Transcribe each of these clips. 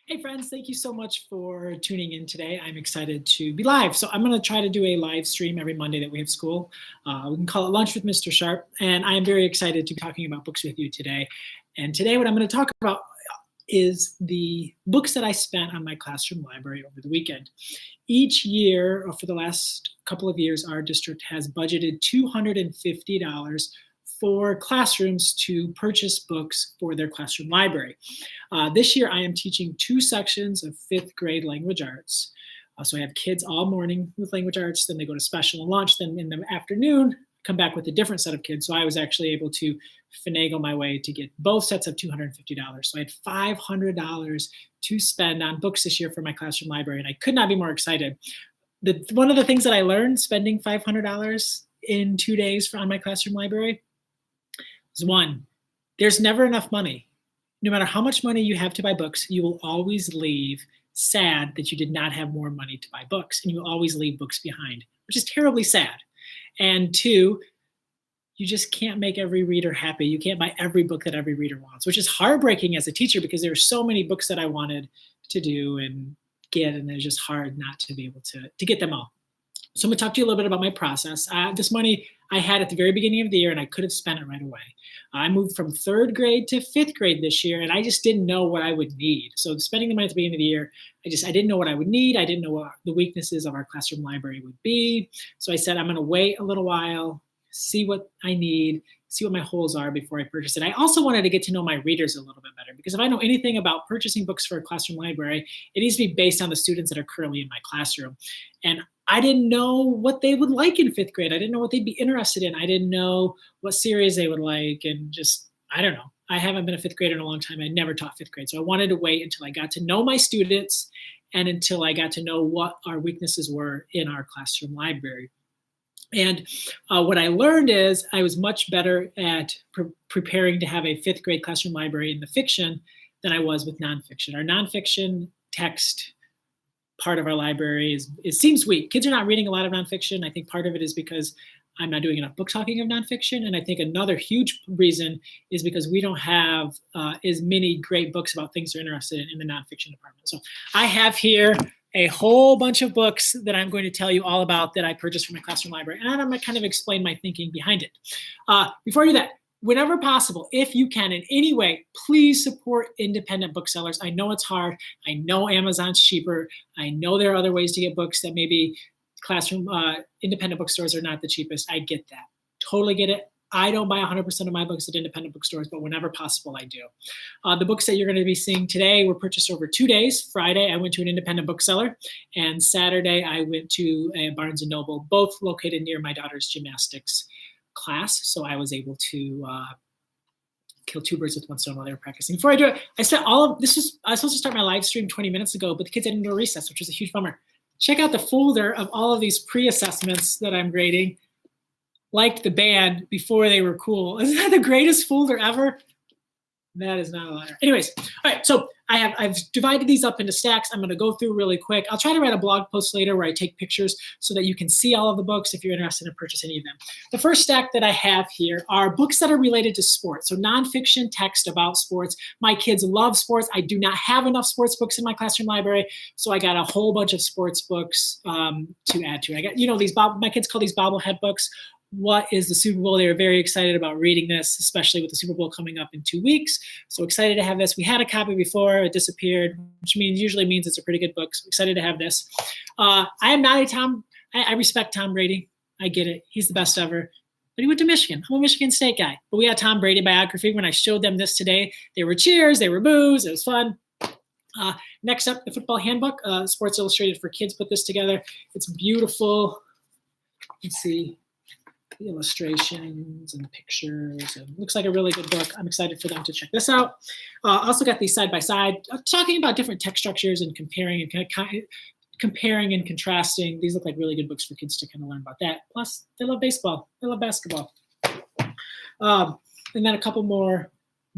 Hey friends, thank you so much for tuning in today. I'm excited to be live. So I'm going to try to do a live stream every Monday that we have school. We can call it Lunch with Mr. Sharp. And I am very excited to be talking about books with you today. And today what I'm going to talk about is the books that I spent on my classroom library over the weekend. Each year, or for the last couple of years, our district has budgeted $250 for classrooms to purchase books for their classroom library. This year, I am teaching 2 sections of 5th grade language arts. So I have kids all morning with language arts, then they go to special and lunch, then in the afternoon, come back with a different set of kids. So I was actually able to finagle my way to get both sets of $250. So I had $500 to spend on books this year for my classroom library, and I could not be more excited. One of the things that I learned spending $500 in 2 days on my classroom library is, one, there's never enough money. No matter how much money you have to buy books, you will always leave sad that you did not have more money to buy books, and you will always leave books behind, which is terribly sad. And 2, you just can't make every reader happy. You can't buy every book that every reader wants, which is heartbreaking as a teacher because there are so many books that I wanted to do and get, and it's just hard not to be able to get them all. So I'm going to talk to you a little bit about my process. This money I had at the very beginning of the year, and I could have spent it right away. I moved from 3rd grade to 5th grade this year, and I just didn't know what I would need. So spending the money at the beginning of the year, I didn't know what I would need. I didn't know what the weaknesses of our classroom library would be. So I said, I'm going to wait a little while, see what I need, see what my holes are before I purchase it. I also wanted to get to know my readers a little bit better, because if I know anything about purchasing books for a classroom library, it needs to be based on the students that are currently in my classroom. And I didn't know what they would like in 5th grade. I didn't know what they'd be interested in. I didn't know what series they would like, and just, I don't know. I haven't been a 5th grader in a long time. I never taught 5th grade. So I wanted to wait until I got to know my students and until I got to know what our weaknesses were in our classroom library. And what I learned is I was much better at preparing to have a 5th grade classroom library in the fiction than I was with nonfiction. Our nonfiction text part of our library it seems weak. Kids are not reading a lot of nonfiction. I think part of it is because I'm not doing enough book talking of nonfiction. And I think another huge reason is because we don't have as many great books about things they're interested in the nonfiction department. So I have here a whole bunch of books that I'm going to tell you all about that I purchased from my classroom library. And I'm going to kind of explain my thinking behind it. Before I do that, whenever possible, if you can in any way, please support independent booksellers. I know it's hard. I know Amazon's cheaper. I know there are other ways to get books that maybe classroom independent bookstores are not the cheapest. I get that. Totally get it. I don't buy 100% of my books at independent bookstores, but whenever possible, I do. The books that you're going to be seeing today were purchased over 2 days. Friday, I went to an independent bookseller, and Saturday, I went to a Barnes & Noble, both located near my daughter's gymnastics class. So I was able to kill 2 birds with 1 stone while they were practicing. Before I do it, I was supposed to start my live stream 20 minutes ago, but the kids had to go to recess, which was a huge bummer. Check out the folder of all of these pre-assessments that I'm grading. Liked the band before they were cool. Isn't that the greatest folder ever? That is not a liar. Anyways, all right, so I've divided these up into stacks. I'm going to go through really quick. I'll try to write a blog post later where I take pictures so that you can see all of the books if you're interested in purchasing any of them. The first stack that I have here are books that are related to sports, so nonfiction text about sports. My kids love sports. I do not have enough sports books in my classroom library, so I got a whole bunch of sports books to add to it. I got, my kids call these bobblehead books. What is the Super Bowl? They were very excited about reading this, especially with the Super Bowl coming up in 2 weeks. So excited to have this. We had a copy before, it disappeared, which usually means it's a pretty good book. So excited to have this. I am not a Tom. I respect Tom Brady. I get it. He's the best ever. But he went to Michigan. I'm a Michigan State guy. But we had Tom Brady biography. When I showed them this today, they were cheers, they were boos. It was fun. Next up, the football handbook. Sports Illustrated for Kids put this together. It's beautiful. Let's see. The illustrations and the pictures, and looks like a really good book. I'm excited for them to check this out. Also got these side by side, talking about different text structures and comparing and contrasting. These look like really good books for kids to kind of learn about that. Plus, they love baseball. They love basketball. And then a couple more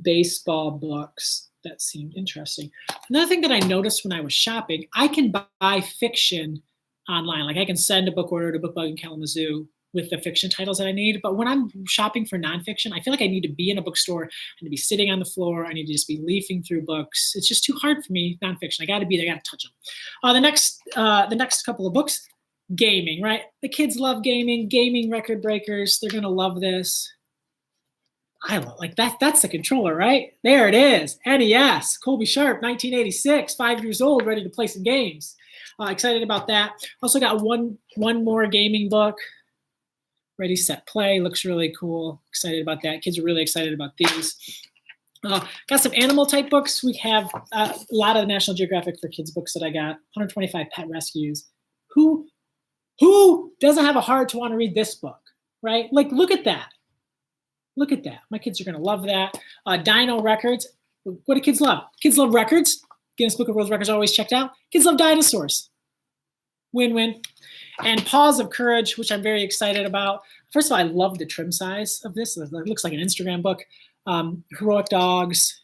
baseball books that seemed interesting. Another thing that I noticed when I was shopping, I can buy fiction online. Like I can send a book order to BookBug in Kalamazoo with the fiction titles that I need. But when I'm shopping for nonfiction, I feel like I need to be in a bookstore. I need to be sitting on the floor. I need to just be leafing through books. It's just too hard for me, nonfiction. I got to be there. I got to touch them. The next couple of books, gaming, right? The kids love gaming, gaming record breakers. They're going to love this. I love, like that. That's the controller, right? There it is. NES, Colby Sharp, 1986, 5 years old, ready to play some games. Excited about that. Also got one more gaming book. Ready, Set, Play. Looks really cool. Excited about that. Kids are really excited about these. Got some animal type books. We have a lot of the National Geographic for Kids books that I got. 125 pet rescues. Who doesn't have a heart to want to read this book, right? Like, look at that. Look at that. My kids are going to love that. Dino records. What do kids love? Kids love records. Guinness Book of World Records are always checked out. Kids love dinosaurs. Win-win. And Paws of Courage, which I'm very excited about. First of all, I love the trim size of this. It looks like an Instagram book. Heroic Dogs.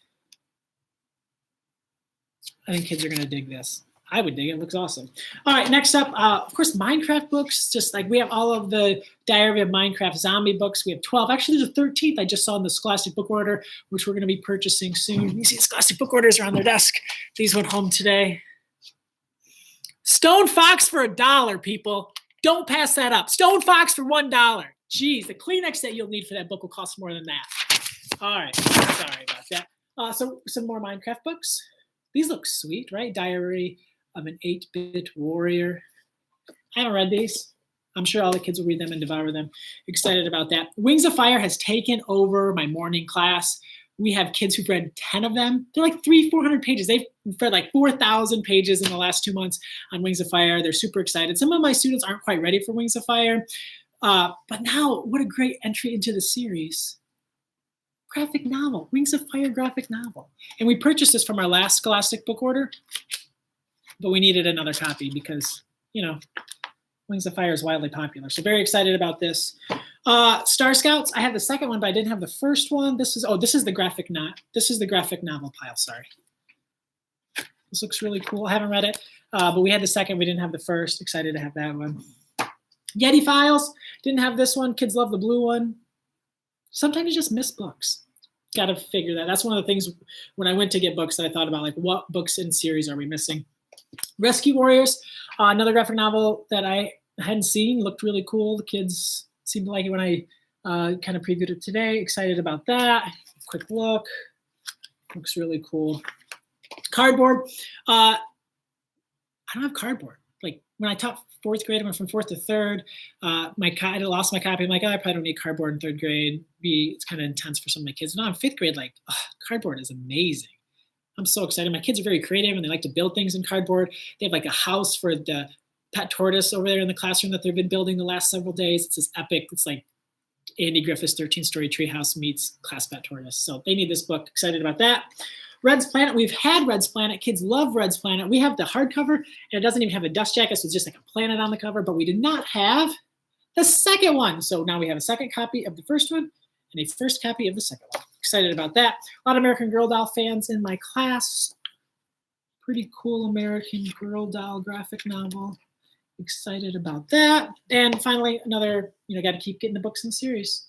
I think kids are going to dig this. I would dig it. It looks awesome. All right, next up, of course, Minecraft books. Just like we have all of the Diary of Minecraft zombie books. We have 12. Actually, there's a 13th I just saw in the Scholastic Book Order, which we're going to be purchasing soon. You see the Scholastic Book Orders are on their desk. These went home today. Stone Fox for $1, people. Don't pass that up. Stone Fox for $1. Jeez, the Kleenex that you'll need for that book will cost more than that. All right, sorry about that. So some more Minecraft books. These look sweet, right? Diary of an 8-Bit Warrior. I haven't read these. I'm sure all the kids will read them and devour them. Excited about that. Wings of Fire has taken over my morning class. We have kids who've read 10 of them. They're like 300-400 pages. They've read like 4,000 pages in the last 2 months on Wings of Fire. They're super excited. Some of my students aren't quite ready for Wings of Fire. But now, what a great entry into the series. Graphic novel, Wings of Fire graphic novel. And we purchased this from our last Scholastic Book Order, but we needed another copy because, you know, Wings of Fire is wildly popular. So very excited about this. Star Scouts, I have the second one, but I didn't have the first one. This is the graphic novel pile, sorry. This looks really cool. I haven't read it, but we had the second, we didn't have the first. Excited to have that one. Yeti Files, didn't have this one. Kids love the blue one. Sometimes you just miss books. Got to figure that. That's one of the things when I went to get books that I thought about, like what books in series are we missing? Rescue Warriors, another graphic novel that I hadn't seen, looked really cool. The kids seemed to like it when I kind of previewed it today. Excited about that. Quick look. Looks really cool. Cardboard. I don't have cardboard. Like when I taught fourth grade, I went from fourth to third. I lost my copy. I'm like, I probably don't need cardboard in third grade. It's kind of intense for some of my kids. Now in fifth grade, like, cardboard is amazing. I'm so excited. My kids are very creative and they like to build things in cardboard. They have like a house for the pet tortoise over there in the classroom that they've been building the last several days. It's this epic. It's like Andy Griffith's 13-story treehouse meets class pet tortoise. So they need this book. Excited about that. Red's Planet. We've had Red's Planet. Kids love Red's Planet. We have the hardcover, and it doesn't even have a dust jacket, so it's just like a planet on the cover, but we did not have the second one. So now we have a second copy of the first one and a first copy of the second one. Excited about that. A lot of American Girl doll fans in my class. Pretty cool American Girl doll graphic novel. Excited about that. And finally, another, got to keep getting the books in the series.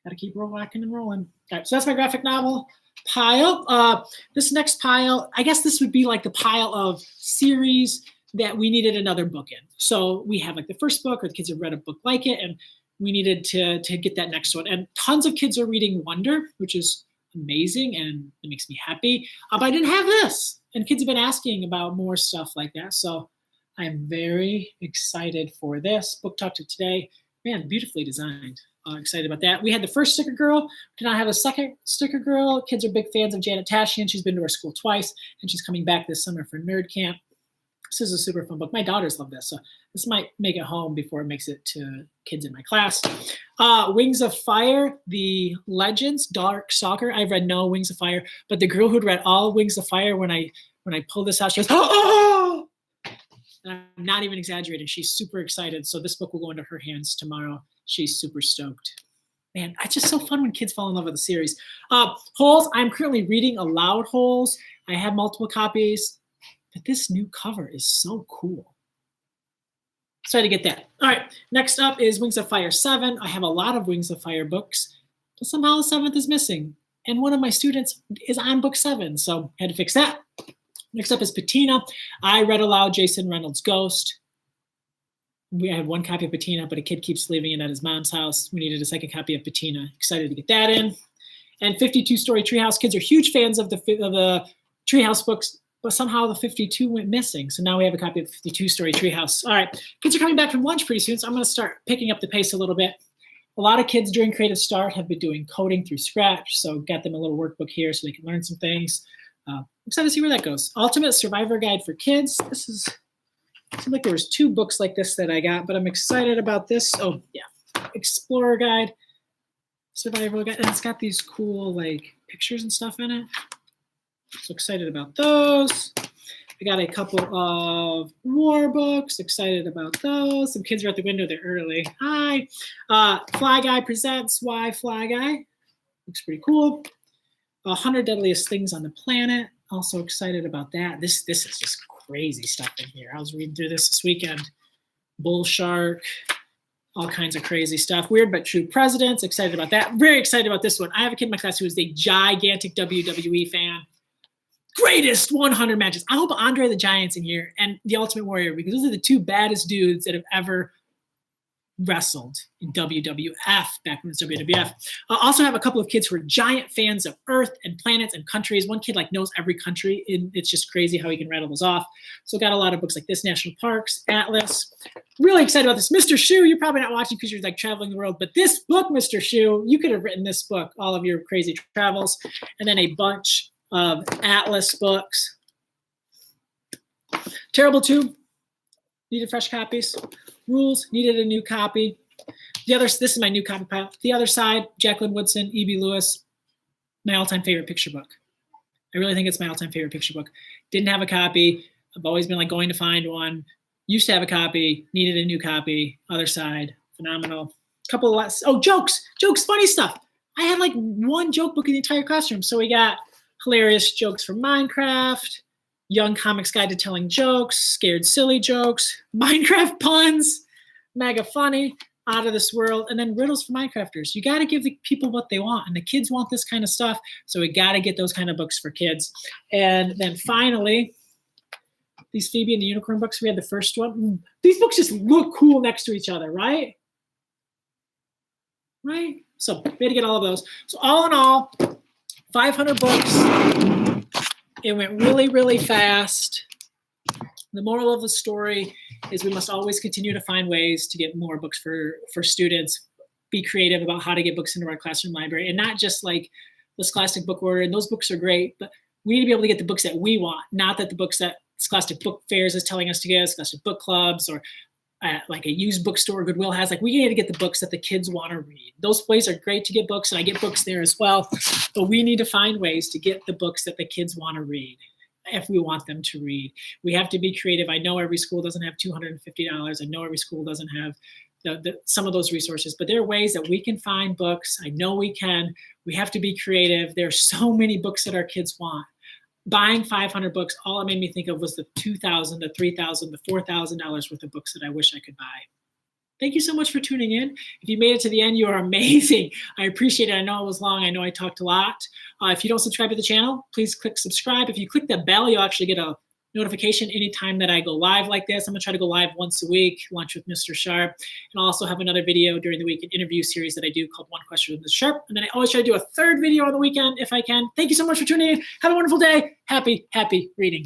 Got to keep rocking and rolling. All right, so that's my graphic novel pile. This next pile, I guess this would be like the pile of series that we needed another book in. So we have like the first book, or the kids have read a book like it, and we needed to get that next one. And tons of kids are reading Wonder, which is amazing, and it makes me happy. But I didn't have this, and kids have been asking about more stuff like that. So I'm very excited for this. Book Talk to Today, man, beautifully designed. Excited about that. We had the first Sticker Girl. Did not have a second Sticker Girl. Kids are big fans of Janet Tashian. She's been to our school twice, and she's coming back this summer for Nerd Camp. This is a super fun book. My daughters love this, so this might make it home before it makes it to kids in my class. Wings of Fire, the Legends, Dark Soccer. I've read no Wings of Fire, but the girl who'd read all Wings of Fire, when I pulled this out, she goes, oh! And I'm not even exaggerating. She's super excited. So this book will go into her hands tomorrow. She's super stoked. Man, it's just so fun when kids fall in love with the series. Holes, I'm currently reading aloud Holes. I have multiple copies, but this new cover is so cool. So I had to get that. All right, next up is Wings of Fire 7. I have a lot of Wings of Fire books, but somehow the 7th is missing. And one of my students is on book 7, so I had to fix that. Next up is Patina. I read aloud Jason Reynolds' Ghost. We had one copy of Patina, but a kid keeps leaving it at his mom's house. We needed a second copy of Patina. Excited to get that in. And 52 Story Treehouse. Kids are huge fans of the Treehouse books, but somehow the 52 went missing. So now we have a copy of 52 Story Treehouse. All right, kids are coming back from lunch pretty soon, so I'm going to start picking up the pace a little bit. A lot of kids during Creative Start have been doing coding through Scratch, so got them a little workbook here so they can learn some things. Excited to see where that goes. Ultimate Survivor Guide for Kids. This is, seems like there was 2 books like this that I got, but I'm excited about this. Oh, yeah. Explorer Guide, Survival Guide, and it's got these cool like pictures and stuff in it. So excited about those. I got a couple of war books. Excited about those. Some kids are at the window. They're early. Hi. Fly Guy presents Why Fly Guy. Looks pretty cool. 100 Deadliest Things on the Planet. Also excited about that. This is just crazy stuff in here. I was reading through this weekend. Bull Shark. All kinds of crazy stuff. Weird but True Presidents. Excited about that. Very excited about this one. I have a kid in my class who is a gigantic WWE fan. Greatest 100 matches. I hope Andre the Giant's in here and the Ultimate Warrior, because those are the 2 baddest dudes that have ever wrestled in WWF, back when it was WWF. I also have a couple of kids who are giant fans of Earth and planets and countries. One kid like knows every country. It's just crazy how he can rattle those off. So got a lot of books like this, National Parks, Atlas. Really excited about this. Mr. Shu, you're probably not watching because you're like traveling the world, but this book, Mr. Shu, you could have written this book, all of your crazy travels, and then a bunch of Atlas books. Terrible 2, needed fresh copies. Rules, needed a new copy. This is my new copy pile. The Other Side, Jacqueline Woodson, E.B. Lewis, my all-time favorite picture book. I really think it's my all-time favorite picture book. Didn't have a copy. I've always been like going to find one. Used to have a copy, needed a new copy. Other Side, phenomenal. Couple of less. Oh, jokes, funny stuff. I had like 1 joke book in the entire classroom. So we got hilarious jokes from Minecraft, Young Comics Guide to Telling Jokes, Scared Silly Jokes, Minecraft puns, mega funny, Out of This World, and then riddles for Minecrafters. You got to give the people what they want, and the kids want this kind of stuff, so we got to get those kind of books for kids. And then finally, these Phoebe and the Unicorn books, we had the first one. These books just look cool next to each other, right? Right? So we had to get all of those. So all in all, 500 books. It went really, really fast. The moral of the story is we must always continue to find ways to get more books for students. Be creative about how to get books into our classroom library, and not just like the Scholastic Book Order. And those books are great, but we need to be able to get the books that we want, not that the books that Scholastic Book Fairs is telling us to get, Scholastic Book Clubs, or like a used bookstore, Goodwill has. Like, we need to get the books that the kids want to read. Those places are great to get books, and I get books there as well. But we need to find ways to get the books that the kids want to read if we want them to read. We have to be creative. I know every school doesn't have $250. I know every school doesn't have some of those resources, but there are ways that we can find books. I know we can. We have to be creative. There are so many books that our kids want. Buying 500 books, all it made me think of was the $2,000, the $3,000, the $4,000 worth of books that I wish I could buy. Thank you so much for tuning in. If you made it to the end, you are amazing. I appreciate it. I know it was long. I know I talked a lot. If you don't subscribe to the channel, please click subscribe. If you click the bell, you'll actually get a notification anytime that I go live like this. I'm gonna try to go live once a week, Lunch with Mr. Sharp. And I'll also have another video during the week, an interview series that I do called One Question with Mr. Sharp. And then I always try to do a 3rd video on the weekend if I can. Thank you so much for tuning in. Have a wonderful day. Happy reading.